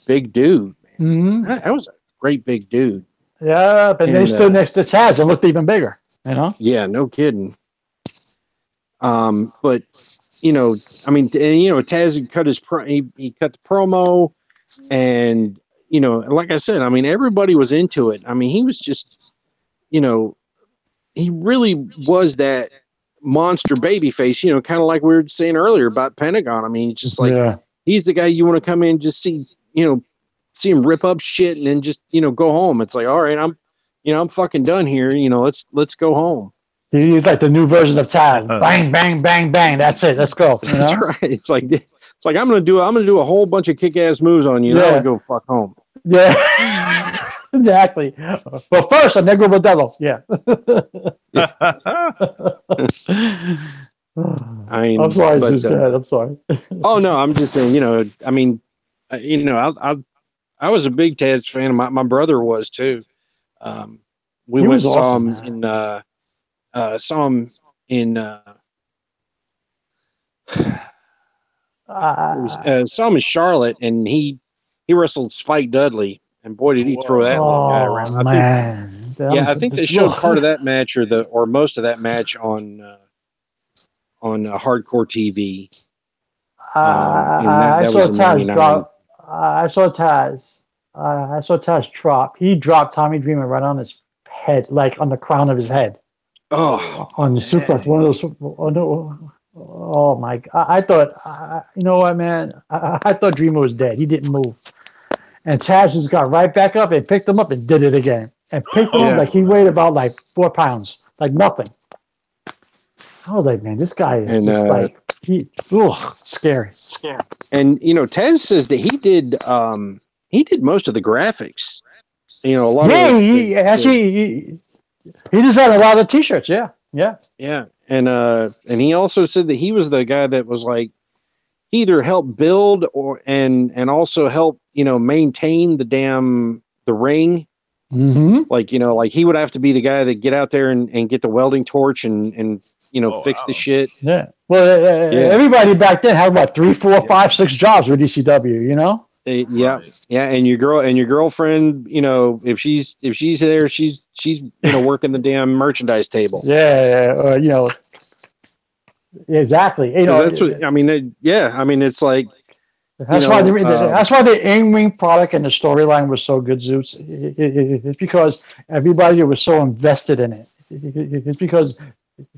big dude, man. That was a great big dude. Yeah, but they stood next to Taz and looked even bigger, Yeah, no kidding. But I mean, Taz had cut he cut the promo, and like I said, I mean, everybody was into it. I mean, he was just, he really was that monster baby face, kind of like we were saying earlier about Pentagon. I mean, just like he's the guy you want to come in and just see him rip up shit and then just, go home. It's like, all right, I'm fucking done here. Let's go home. He's like the new version of Taz. Bang, bang, bang, bang. That's it. Let's go. That's right. It's like I'm gonna do a whole bunch of kick-ass moves on you. Yeah. Go fuck home. Yeah. Exactly. But first, a Negro Modelo. Yeah. I'm sorry, Zeus. I'm sorry. Oh no, I'm just saying. I mean, I was a big Taz fan. My brother was too. We went and saw him saw him in Charlotte, and he wrestled Spike Dudley, and boy did he throw that little guy around. I think they showed part of that match or most of that match on Hardcore TV. I saw Taz drop. I saw Taz drop. He dropped Tommy Dreamer right on his head, like on the crown of his head. Oh, on the suplex, one of those. Oh my God! I thought, you know what, man? I thought Dreamer was dead. He didn't move, and Taz just got right back up and picked him up and did it again, and picked him up like he weighed about 4 pounds, like nothing. I was like, man, this guy is just scary. And Taz says that he did he did most of the graphics. You know, a lot Yeah, of he designed a lot of T-shirts. Yeah, yeah. and he also said that he was the guy that was like he either helped build or and also help maintain the ring. Mm-hmm. Like like he would have to be the guy that get out there and get the welding torch and fix the shit. Yeah. Well, everybody back then had what 3, 4, 5, 6 jobs with ECW. You know. Yeah, yeah, and your girlfriend, if she's there, she's working the damn merchandise table. Yeah, exactly. That's what I mean. I mean, it's like that's why the in-ring product and the storyline was so good, Zeus. It's because everybody was so invested in it. It's because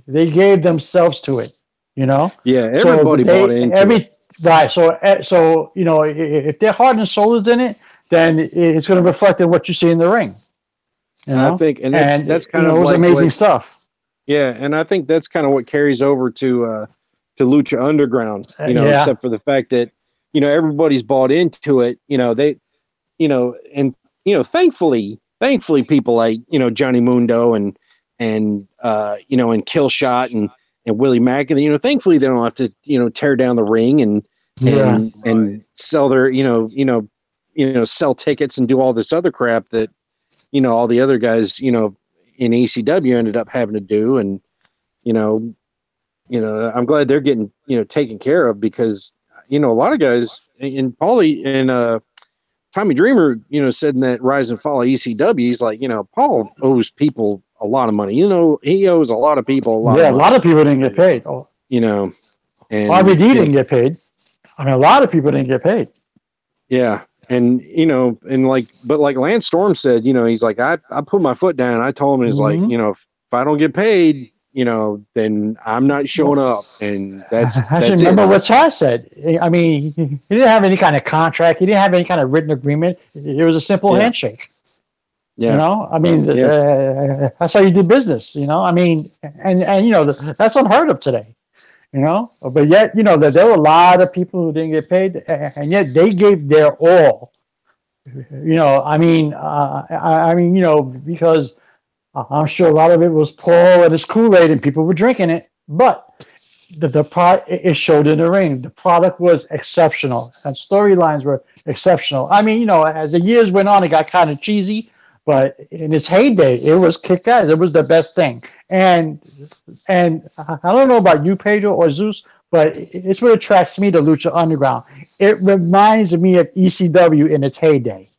they gave themselves to it. Yeah, everybody bought into it. Right. So if their heart and soul is in it, then it's going to reflect in what you see in the ring. I think, and that's kind of it was amazing stuff. Yeah, and I think that's kind of what carries over to Lucha Underground. Except for the fact that everybody's bought into it. Thankfully people like Johnny Mundo and Killshot and Willie Mack, and thankfully they don't have to tear down the ring and sell their sell tickets and do all this other crap that all the other guys in ECW ended up having to do. And I'm glad they're getting taken care of, because a lot of guys and Paulie and Tommy Dreamer said in that Rise and Fall of ECW, he's like, Paul owes people a lot of money. He owes a lot of people a lot of money. A lot of people didn't get paid. And RVD didn't get paid. I mean, a lot of people didn't get paid. Yeah. And, but like Lance Storm said, he's like, I put my foot down. I told him, like, if I don't get paid, then I'm not showing up. And that's remember what Chaz said. I mean, he didn't have any kind of contract. He didn't have any kind of written agreement. It was a simple handshake. Yeah. I mean, that's how you do business, I mean, and that's unheard of today, but yet, there were a lot of people who didn't get paid, and yet they gave their all, I mean, because I'm sure a lot of it was Paul and his Kool-Aid and people were drinking it, but the product, it showed in the ring. The product was exceptional and storylines were exceptional. I mean, as the years went on, it got kind of cheesy. But in its heyday, it was kick-ass. It was the best thing. And I don't know about you, Pedro or Zeus, but it's what attracts me to Lucha Underground. It reminds me of ECW in its heyday.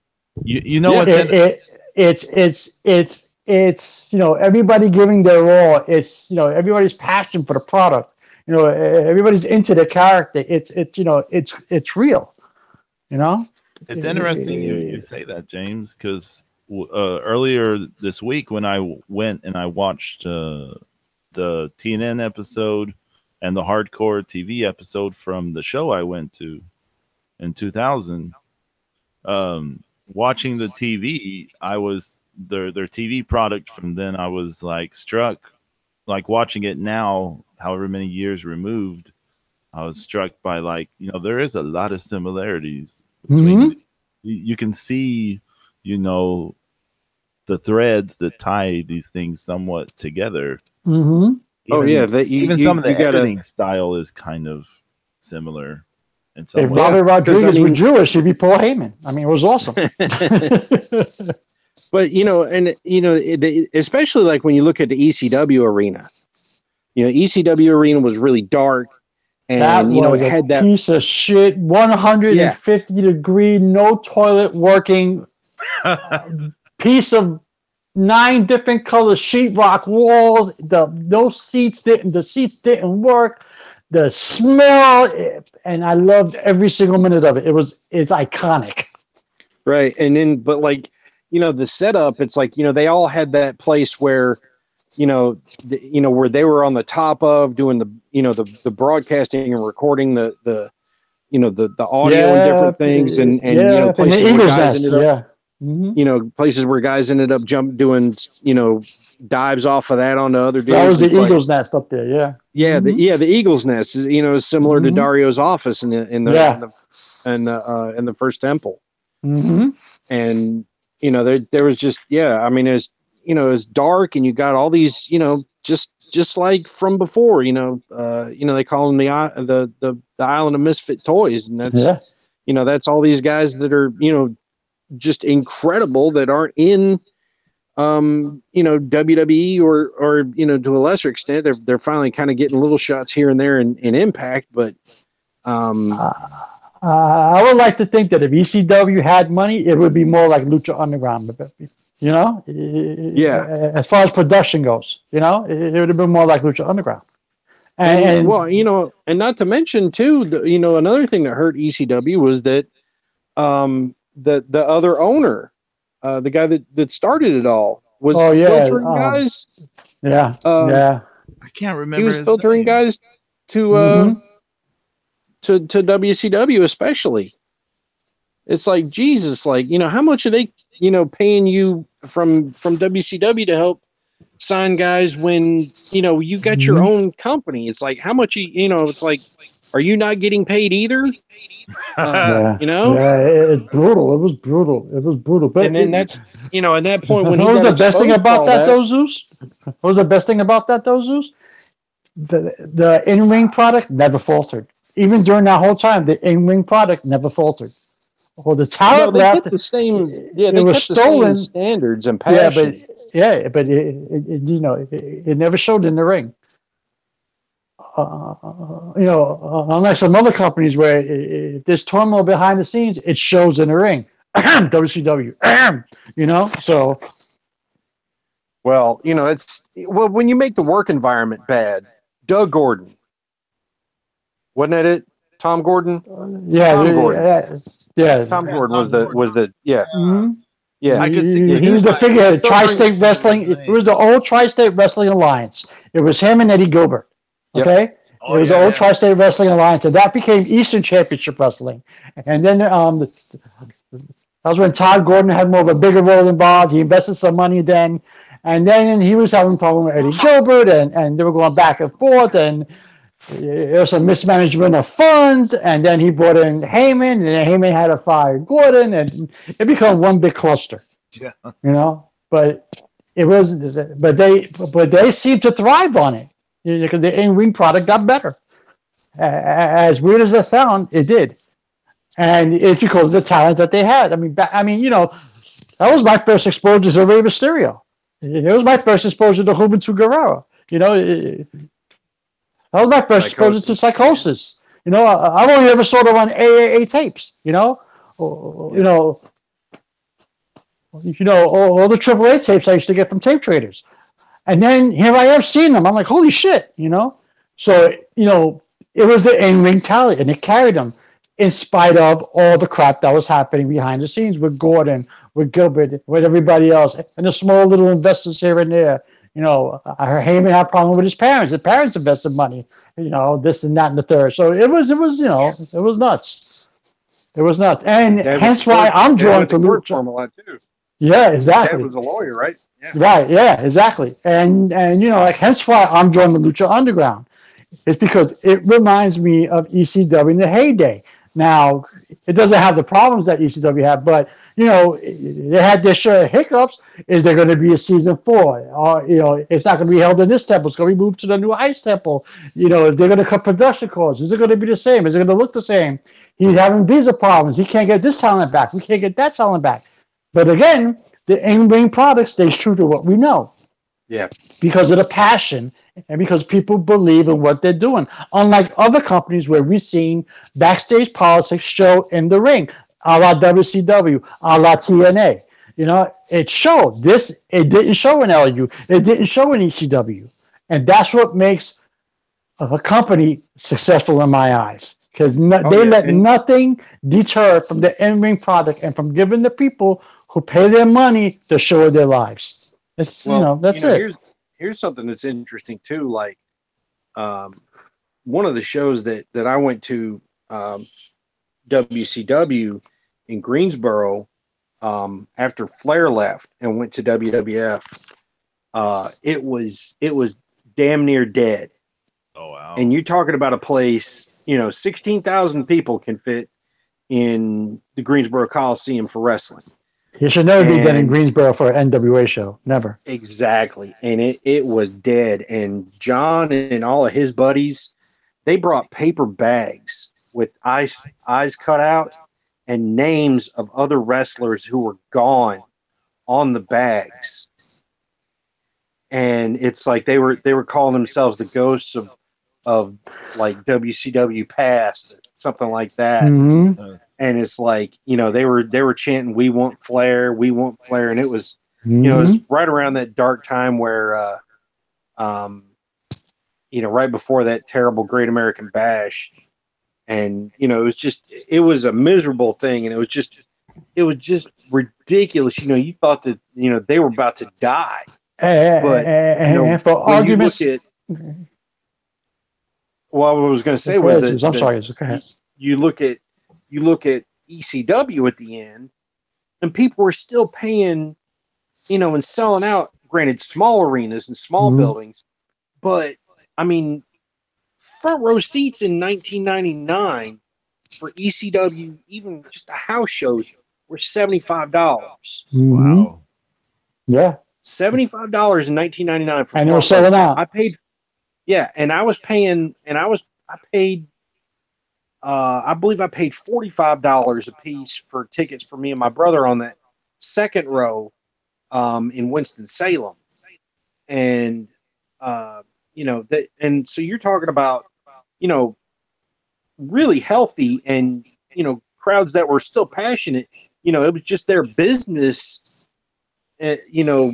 It's everybody giving their all. It's everybody's passion for the product. Everybody's into the character. It's real. It's interesting you say that, James, because earlier this week when I went and I watched the TNN episode and the Hardcore TV episode from the show I went to in 2000, watching the TV, I was their TV product from then. I was like struck, like watching it now, however many years removed, I was struck by there is a lot of similarities between you can see the threads that tie these things somewhat together. Mm-hmm. Even some of the editing style is kind of similar. If Robert Rodriguez was Jewish, he'd be Paul Heyman. I mean, it was awesome. But especially like when you look at the ECW arena, ECW arena was really dark. And it had that piece of shit, 150 degree, no toilet working. Piece of 9 different color sheetrock walls. The seats didn't work. The smell, and I loved every single minute of it. It's iconic. Right, and then but the setup, it's like they all had that place where where they were on the top of doing the broadcasting and recording the audio and different things and places where guys ended up. Mm-hmm. Places where guys ended up doing dives off of that onto other dudes. That was the Eagle's Nest up there, yeah. Yeah, the Eagle's Nest is is similar to Dario's office in the first temple. Mm-hmm. And there was just I mean it's dark, and you got all these just like from before, they call them the island of misfit toys, and that's that's all these guys that are just incredible that aren't in WWE or to a lesser extent they're finally kind of getting little shots here and there in Impact, but I would like to think that if ECW had money, it would be more like Lucha Underground. As far as production goes, it would have been more like Lucha Underground. And well, and not to mention too, another thing that hurt ECW was that the other owner, the guy that started it all, was filtering guys. I can't remember. He was filtering guys to to WCW especially. It's like, Jesus, like, how much are they, paying you from WCW to help sign guys when, you got your own company? It's like, how much it's like, are you not getting paid either? It's brutal. It was brutal. But and then that's, at that point when what was the best thing about that, though, Zeus? What was the best thing about that, though, Zeus? The in-ring product never faltered. Even during that whole time, the in-ring product never faltered. Well, the talent left. Kept the same. They were stolen. The same standards and passion. But it never showed in the ring. Unlike some other companies where if there's turmoil behind the scenes, it shows in the ring. WCW. So. Well, when you make the work environment bad, Doug Gordon. Wasn't that it? Tom Gordon? Tom Gordon. Tom Gordon was the Mm-hmm. Yeah. I could see he was the figure of Tri-State Wrestling. It was the old Tri-State Wrestling Alliance. It was him and Eddie Gilbert. Okay? Yep. It was the old Tri-State Wrestling Alliance, and that became Eastern Championship Wrestling. And then that was when Todd Gordon had more of a bigger role involved. He invested some money then. And then he was having a problem with Eddie Gilbert, and they were going back and forth, and there was some mismanagement of funds, and then he brought in Heyman, and then Heyman had to fire Gordon, and it became one big cluster. Yeah. But they seemed to thrive on it because the in-ring product got better. As weird as that sounds, it did, and it's because of the talent that they had. That was my first exposure to Rey Mysterio. It was my first exposure to Juventud Guerrero. That was my first exposure to Psychosis. I've only ever saw them on AAA tapes. All the AAA tapes I used to get from tape traders, and then here I am seeing them. I'm like, holy shit, So it was the in-ring talent, and it carried them in spite of all the crap that was happening behind the scenes with Gordon, with Gilbert, with everybody else, and the small little investors here and there. I heard Heyman had a problem with his parents. His parents invested money, this and that and the third. So it was nuts. It was nuts. And hence why I'm drawn to Lucha. A lot too. Yeah, exactly. His dad was a lawyer, right? Yeah. Right, yeah, exactly. And hence why I'm drawn to Lucha Underground. It's because it reminds me of ECW in the heyday. Now, it doesn't have the problems that ECW had, but they had their share of hiccups. Is there going to be a season 4? Or it's not going to be held in this temple. It's going to be moved to the new Ice Temple. They're going to cut production costs. Is it going to be the same? Is it going to look the same? He's having visa problems. He can't get this talent back. We can't get that talent back. But again, the in-ring product stays true to what we know. Yeah. Because of the passion and because people believe in what they're doing. Unlike other companies where we've seen backstage politics show in the ring, a la WCW, a la TNA. It showed. It didn't show in LU. It didn't show in ECW. And that's what makes a company successful in my eyes. Because they let nothing deter from the in-ring product and from giving the people who pay their money the show of their lives. That's it. Here's something that's interesting too. Like, one of the shows that I went to, WCW in Greensboro, after Flair left and went to WWF, it was damn near dead. Oh wow! And you're talking about a place, 16,000 people can fit in the Greensboro Coliseum for wrestling. He should never be dead in Greensboro for an NWA show. Never. Exactly. And it was dead. And John and all of his buddies, they brought paper bags with eyes cut out and names of other wrestlers who were gone on the bags. And it's like they were calling themselves the ghosts of like WCW past, something like that. Mm-hmm. And it's like, you know, they were chanting, "We want Flair, we want Flair," and it was, Mm-hmm. you know, it was right around that dark time where, you know, right before that terrible Great American Bash, and you know, it was a miserable thing, and it was just ridiculous. You know, you thought that, you know, they were about to die, but you know, for arguments. What I was going to say was that I'm sorry. Go ahead. You look at ECW at the end, and people were still paying, you know, and selling out. Granted, small arenas and small buildings, but I mean, front row seats in 1999 for ECW, even just a house show, were $75. Wow. Yeah, $75 in 1999 for. And they were selling out. I paid. Yeah, and I paid. I believe I paid $45 a piece for tickets for me and my brother on that second row in Winston-Salem. And, you know, and so you're talking about, you know, really healthy and, you know, crowds that were still passionate. You know, it was just their business. You know,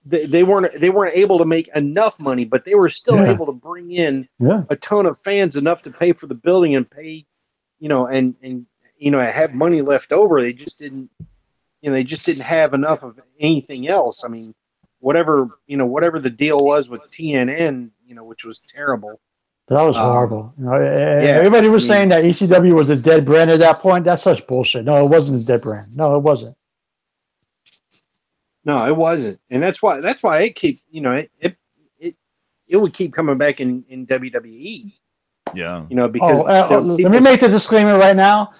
they weren't able to make enough money, but they were still able to bring in a ton of fans, enough to pay for the building and pay, you know, and you know, have money left over. They just didn't, you know, they just didn't have enough of anything else. I mean, whatever the deal was with TNN, you know, which was terrible. That was horrible. You know, everybody was saying that ECW was a dead brand at that point. That's such bullshit. No, it wasn't a dead brand. No, it wasn't. No, it wasn't, and that's why it keep, you know, it would keep coming back in WWE. Yeah, you know, because let me make the disclaimer right now.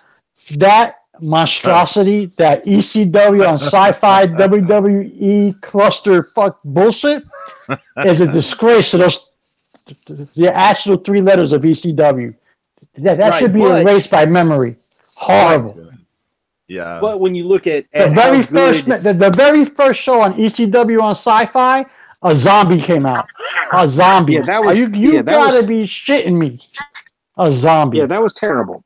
That monstrosity, that ECW on Sci-Fi WWE cluster fuck bullshit, is a disgrace to the actual 3 letters of ECW. That should be erased by memory. Horrible. Right. Yeah, but when you look at the very first show on ECW on Sci-Fi, a zombie came out. A zombie. Yeah, that was, you gotta be shitting me. A zombie. Yeah, that was terrible.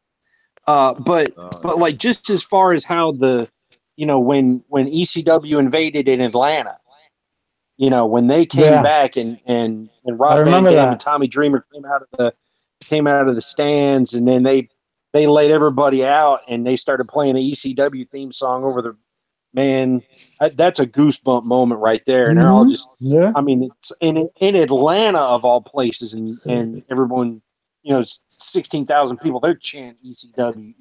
But like, just as far as how the, you know, when ECW invaded in Atlanta, you know, when they came back and Rob Van Dam and Tommy Dreamer came out of the stands, and then they laid everybody out and they started playing the ECW theme song over the, man, that's a goosebump moment right there. And they're all just, I mean, it's in Atlanta of all places, and everyone, you know, 16,000 people, they're chanting ECW.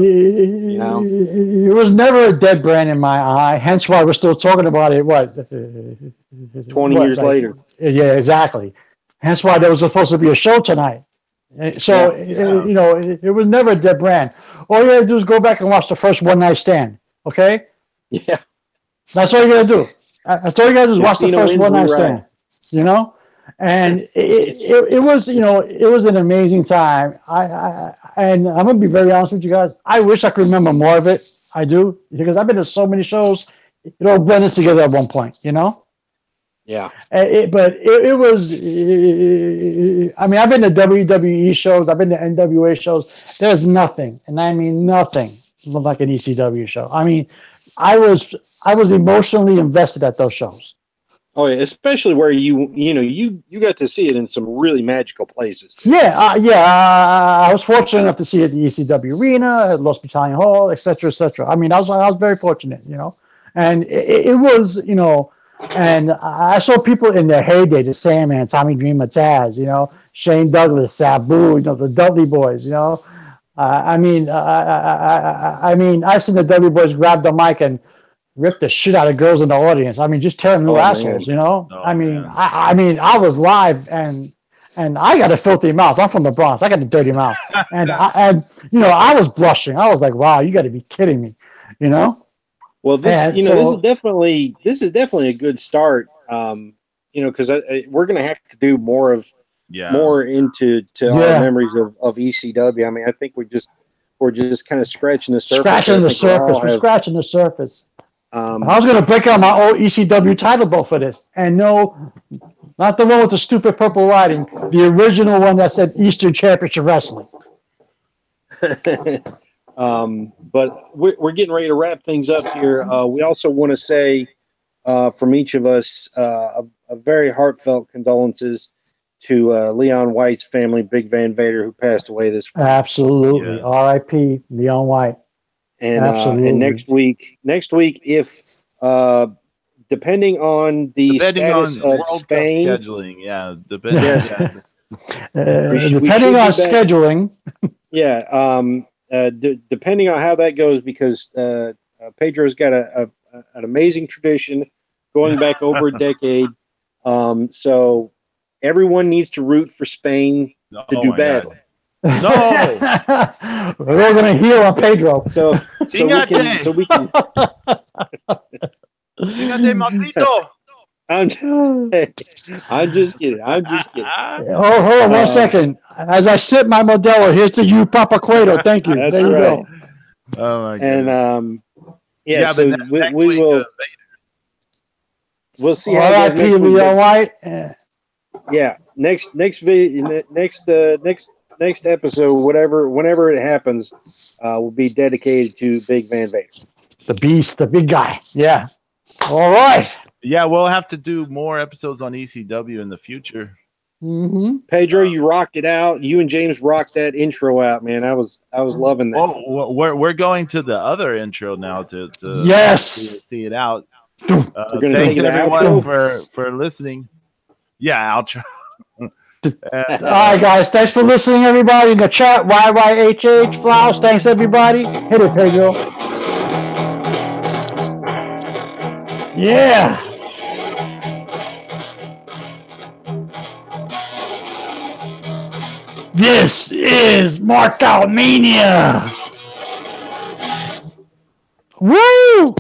You know, it was never a dead brand in my eye. Hence why we're still talking about it. 20 years later? Yeah, exactly. Hence why there was supposed to be a show tonight. So you know, it was never a dead brand. All you gotta do is go back and watch the first One Night Stand. Okay? Yeah. That's all you gotta do. That's all you gotta do is watch the first One Night Stand. You know? And it was, you know, it was an amazing time. And I'm gonna be very honest with you guys. I wish I could remember more of it. I do, because I've been to so many shows. It all blended together at one point, you know. Yeah. But it was. I mean, I've been to WWE shows. I've been to NWA shows. There's nothing, and I mean nothing, like an ECW show. I mean, I was emotionally invested at those shows. Oh yeah, especially where you got to see it in some really magical places. Yeah, I was fortunate enough to see it at the ECW Arena, at Los Battalion Hall, etc., etc. I mean, I was very fortunate, you know, and it was, you know, and I saw people in their heyday, the Sandman, Tommy Dreamer, Taz, you know, Shane Douglas, Sabu, you know, the Dudley Boys, you know. I mean, I've seen the Dudley Boys grab the mic and rip the shit out of girls in the audience. I mean, just tearing new assholes, you know. I mean, I was live, and And I got a filthy mouth. I'm from the Bronx. I got a dirty mouth. And I was blushing. I was like, wow, you got to be kidding me, you know? Well, this is definitely a good start. Because we're going to have to do more into our memories of ECW. I mean, I think we're just kind of scratching the surface. We're scratching the surface. I was going to break out my old ECW title belt for this, and no, not the one with the stupid purple writing, the original one that said Eastern Championship Wrestling. But we're getting ready to wrap things up here. We also want to say from each of us a very heartfelt condolences to Leon White's family, Big Van Vader, who passed away this week. Absolutely. Yes. R.I.P. Leon White. And next week, if depending on the status of World Spain Cup scheduling, depending on scheduling. Depending on how that goes, because Pedro's got an amazing tradition going back over a decade. So everyone needs to root for Spain to do battle. No, we're going to heal on Pedro. So we can. I'm just kidding. Hold on 1 second. As I sip my Modelo, here's to you, Papa Cueto. Thank you. There you go. Oh my god. And so we will. We'll see how it goes next week. Leon White. Yeah. Next episode, whenever it happens, will be dedicated to Big Van Vader. The beast, the big guy. Yeah. All right. Yeah, we'll have to do more episodes on ECW in the future. Mm-hmm. Pedro, you rocked it out. You and James rocked that intro out, man. I was loving that. Oh, we're going to the other intro now to see it out. Thanks everyone for listening. Yeah, outro. All right, guys. Thanks for listening, everybody. In the chat, YYHH, Flowers. Thanks, everybody. Hit it, Pedro. Yeah. This is Mark Out Mania. Woo!